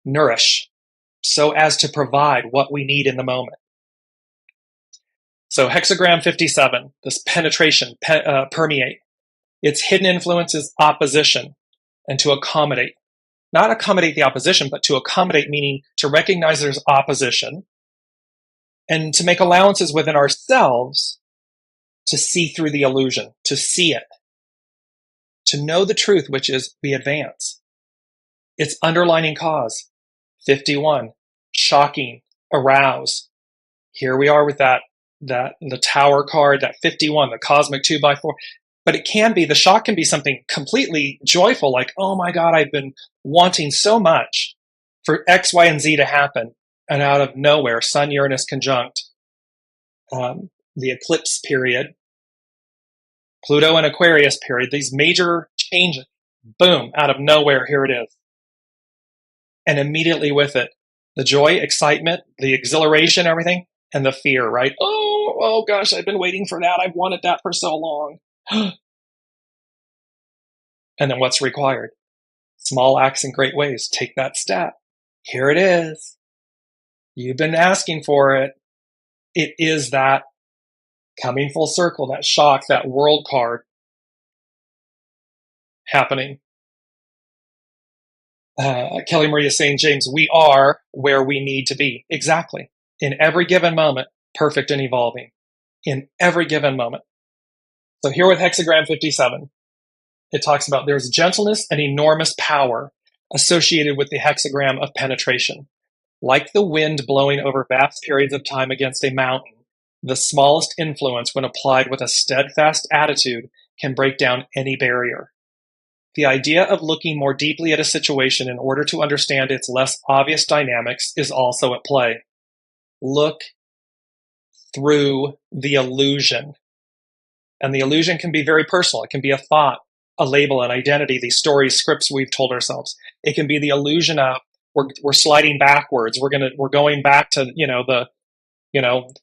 nourish, so as to provide what we need in the moment. So hexagram 57, this penetration, permeate. Its hidden influence is opposition, and to accommodate. Not accommodate the opposition, but to accommodate, meaning to recognize there's opposition and to make allowances within ourselves to see through the illusion, to see it, to know the truth, which is we advance. Its underlining cause, 51, shocking, arouse. Here we are with that the Tower card, that 51, the cosmic 2x4. But it can be, the shock can be something completely joyful, like, oh my God, I've been wanting so much for X, Y, and Z to happen. And out of nowhere, Sun Uranus conjunct, the eclipse period, Pluto and Aquarius period, these major changes, boom, out of nowhere, here it is. And immediately with it, the joy, excitement, the exhilaration, everything, and the fear, right? Oh gosh, I've been waiting for that. I've wanted that for so long. And then what's required? Small acts in great ways. Take that step. Here it is. You've been asking for it. It is that coming full circle, that shock, that world card happening. Kelly Maria saying, James, we are where we need to be. Exactly. In every given moment, perfect and evolving. In every given moment. So here with hexagram 57, it talks about there's gentleness and enormous power associated with the hexagram of penetration. Like the wind blowing over vast periods of time against a mountain, the smallest influence, when applied with a steadfast attitude, can break down any barrier. The idea of looking more deeply at a situation in order to understand its less obvious dynamics is also at play. Look through the illusion. And the illusion can be very personal. It can be a thought, a label, an identity, these stories, scripts we've told ourselves. It can be the illusion of we're sliding backwards. We're going back to, the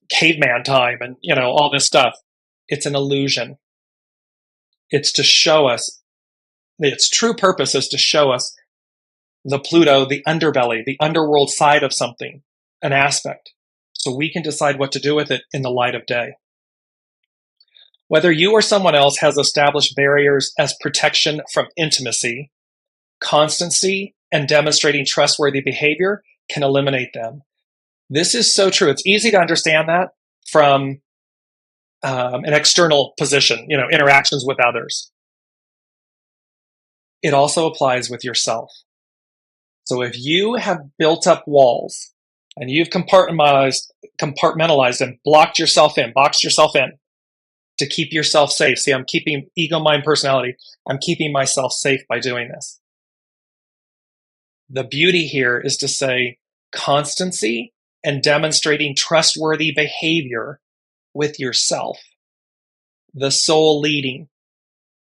caveman time and, all this stuff. It's an illusion. It's to show us, its true purpose is to show us the Pluto, the underbelly, the underworld side of something, an aspect, so we can decide what to do with it in the light of day. Whether you or someone else has established barriers as protection from intimacy, constancy, and demonstrating trustworthy behavior can eliminate them. This is so true. It's easy to understand that from an external position, interactions with others. It also applies with yourself. So if you have built up walls and you've compartmentalized and boxed yourself in to keep yourself safe. See, I'm keeping ego, mind, personality. I'm keeping myself safe by doing this. The beauty here is to say constancy and demonstrating trustworthy behavior with yourself. The soul leading.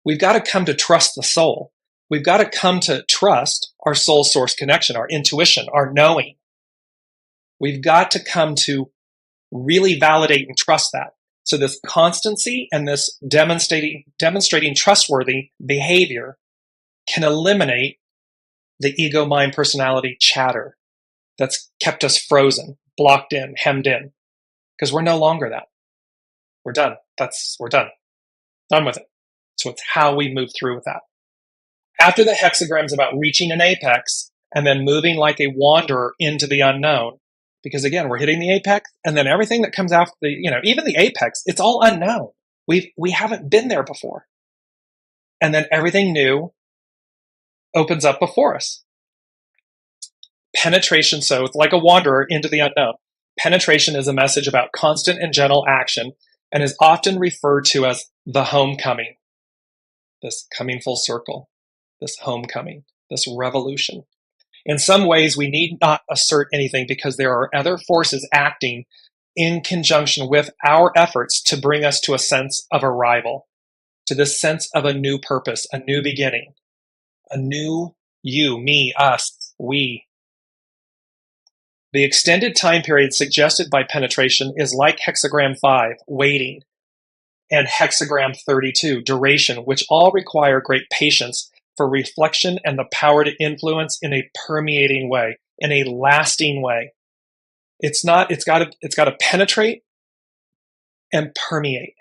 We've got to come to trust the soul. We've got to come to trust our soul source connection, our intuition, our knowing. We've got to come to really validate and trust that. So this constancy and this demonstrating trustworthy behavior can eliminate the ego, mind, personality chatter that's kept us frozen, blocked in, hemmed in, because we're no longer that. We're done. We're done. Done with it. So it's how we move through with that. After the hexagram is about reaching an apex and then moving like a wanderer into the unknown, because again, we're hitting the apex, and then everything that comes after even the apex, it's all unknown. We haven't been there before. And then everything new opens up before us. Penetration, so it's like a wanderer into the unknown. Penetration is a message about constant and gentle action and is often referred to as the homecoming. This coming full circle, this homecoming, this revolution. In some ways, we need not assert anything because there are other forces acting in conjunction with our efforts to bring us to a sense of arrival, to this sense of a new purpose, a new beginning, a new you, me, us, we. The extended time period suggested by penetration is like hexagram 5, waiting, and hexagram 32, duration, which all require great patience for reflection and the power to influence in a permeating way, in a lasting way. It's got to penetrate and permeate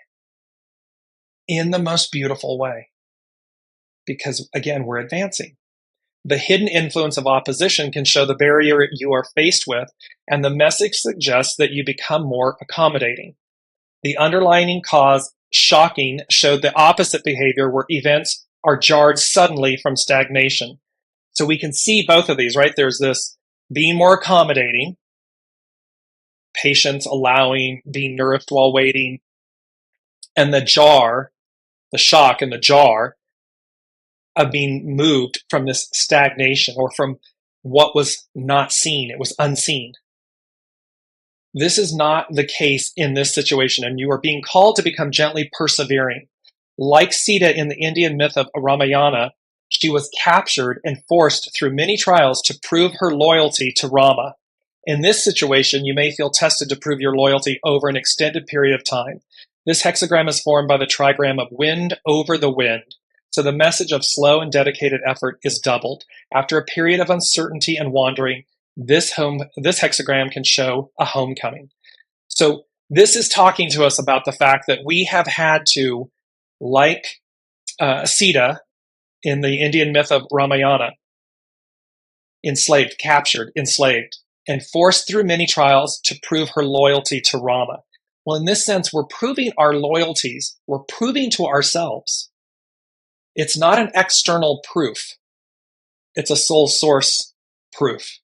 in the most beautiful way. Because again, we're advancing. The hidden influence of opposition can show the barrier you are faced with, and the message suggests that you become more accommodating. The underlying cause, shocking, showed the opposite behavior where events are jarred suddenly from stagnation. So we can see both of these, right? There's this being more accommodating, patience, allowing, being nourished while waiting, and the jar, the shock and the jar of being moved from this stagnation or from what was not seen. It was unseen. This is not the case in this situation, and you are being called to become gently persevering. Like Sita in the Indian myth of Ramayana, she was captured and forced through many trials to prove her loyalty to Rama. In this situation, you may feel tested to prove your loyalty over an extended period of time. This hexagram is formed by the trigram of wind over the wind. So the message of slow and dedicated effort is doubled. After a period of uncertainty and wandering, this hexagram can show a homecoming. So this is talking to us about the fact that we have had to, like Sita in the Indian myth of Ramayana, captured, enslaved, and forced through many trials to prove her loyalty to Rama. Well, in this sense, we're proving our loyalties. We're proving to ourselves. It's not an external proof. It's a soul source proof.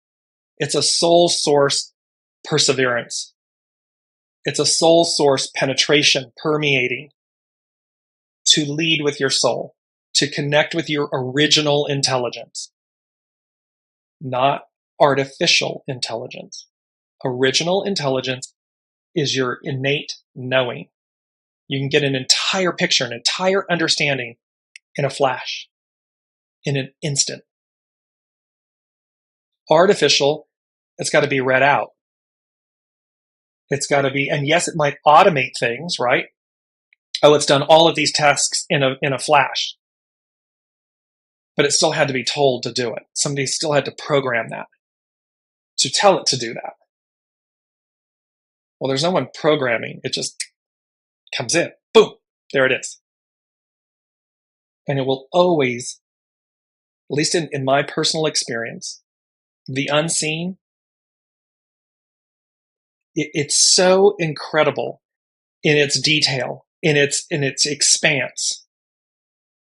It's a soul source perseverance. It's a soul source penetration, permeating, to lead with your soul, to connect with your original intelligence, not artificial intelligence. Original intelligence is your innate knowing. You can get an entire picture, an entire understanding in a flash, in an instant. Artificial, it's got to be read out. It's got to be, and yes, it might automate things, right? Oh, it's done all of these tasks in a flash. But it still had to be told to do it. Somebody still had to program that, to tell it to do that. Well, there's no one programming. It just comes in. Boom, there it is. And it will always, at least in my personal experience, the unseen, it's so incredible in its detail, in its expanse.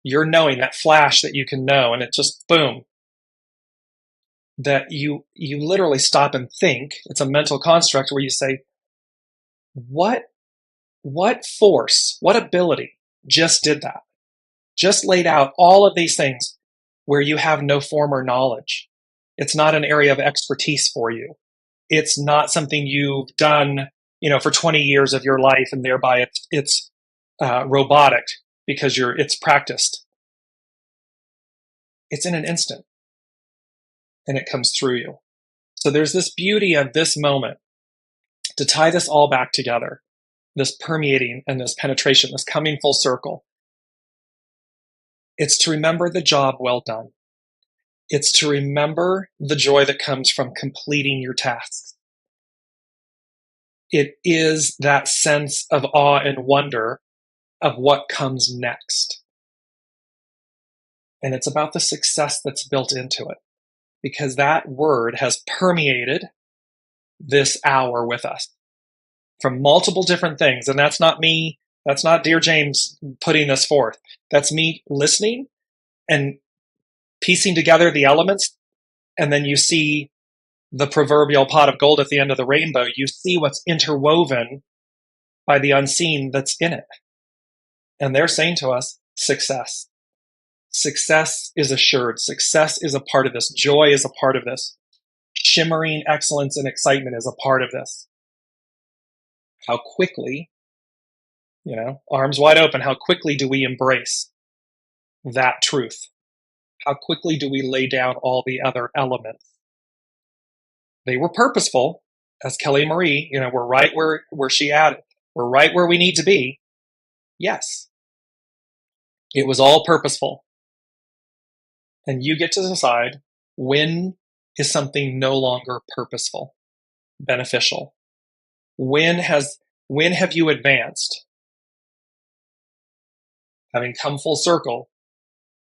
You're knowing that flash that you can know, and it just boom. That you literally stop and think. It's a mental construct where you say, what force, what ability just did that? Just laid out all of these things where you have no former knowledge. It's not an area of expertise for you. It's not something you've done, for 20 years of your life, and thereby it's robotic because it's practiced. It's in an instant, and it comes through you. So there's this beauty of this moment to tie this all back together, this permeating and this penetration, this coming full circle. It's to remember the job well done. It's to remember the joy that comes from completing your tasks. It is that sense of awe and wonder of what comes next. And it's about the success that's built into it, because that word has permeated this hour with us from multiple different things. And that's not me. That's not Dearjames putting this forth. That's me listening and piecing together the elements. And then you see the proverbial pot of gold at the end of the rainbow. You see what's interwoven by the unseen that's in it. And they're saying to us, success. Success is assured. Success is a part of this. Joy is a part of this. Shimmering excellence and excitement is a part of this. How quickly, arms wide open, how quickly do we embrace that truth? How quickly do we lay down all the other elements They were purposeful, as Kelly Marie, we're right where she added. We're right where we need to be. Yes. It was all purposeful. And you get to decide when is something no longer purposeful, beneficial. When have you advanced? Having come full circle,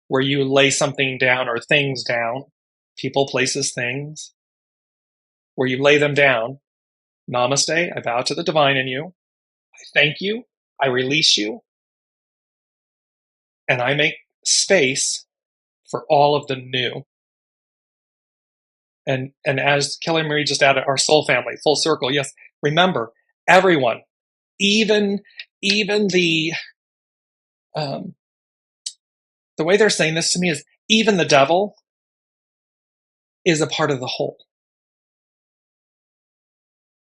where you lay something down or things down, people, places, things, where you lay them down. Namaste, I bow to the divine in you. I thank you. I release you. And I make space for all of the new. And as Kelly Marie just added, our soul family, full circle. Yes, remember, everyone, even the way they're saying this to me is even the devil is a part of the whole.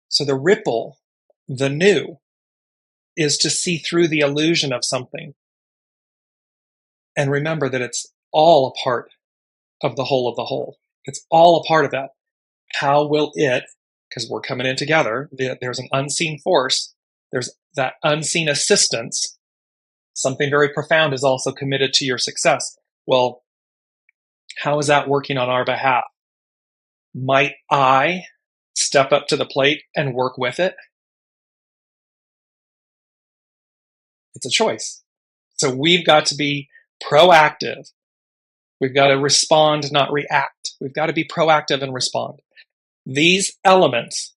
So the ripple, the new, is to see through the illusion of something. And remember that it's all a part of the whole of the whole. It's all a part of that. How will it, because we're coming in together, there's an unseen force, there's that unseen assistance. Something very profound is also committed to your success. Well, how is that working on our behalf? Might I step up to the plate and work with it? It's a choice. So we've got to be proactive. We've got to respond, not react. We've got to be proactive and respond. These elements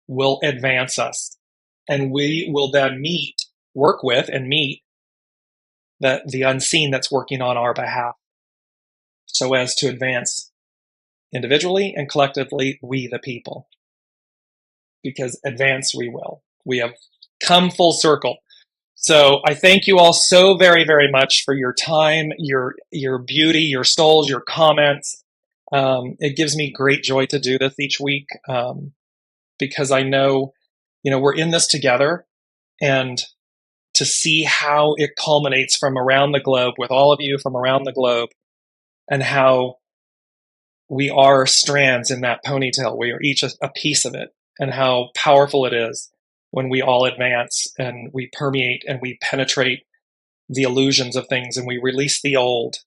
will advance us, and we will then work with and meet the unseen that's working on our behalf, so as to advance individually and collectively, we the people. Because advance we will. We have come full circle. So I thank you all so very, very much for your time, your beauty, your souls, your comments. It gives me great joy to do this each week, because I know, we're in this together, and to see how it culminates from around the globe with all of you from around the globe, and how we are strands in that ponytail. We are each a piece of it, and how powerful it is when we all advance and we permeate and we penetrate the illusions of things, and we release the old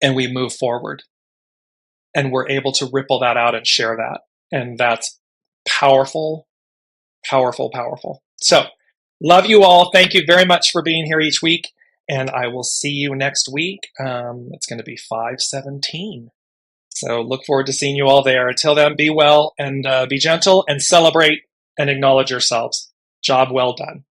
and we move forward, and we're able to ripple that out and share that. And that's powerful, powerful, powerful. So love you all. Thank you very much for being here each week. And I will see you next week. It's going to be 5/17. So look forward to seeing you all there. Until then, be well and be gentle and celebrate and acknowledge yourselves. Job well done.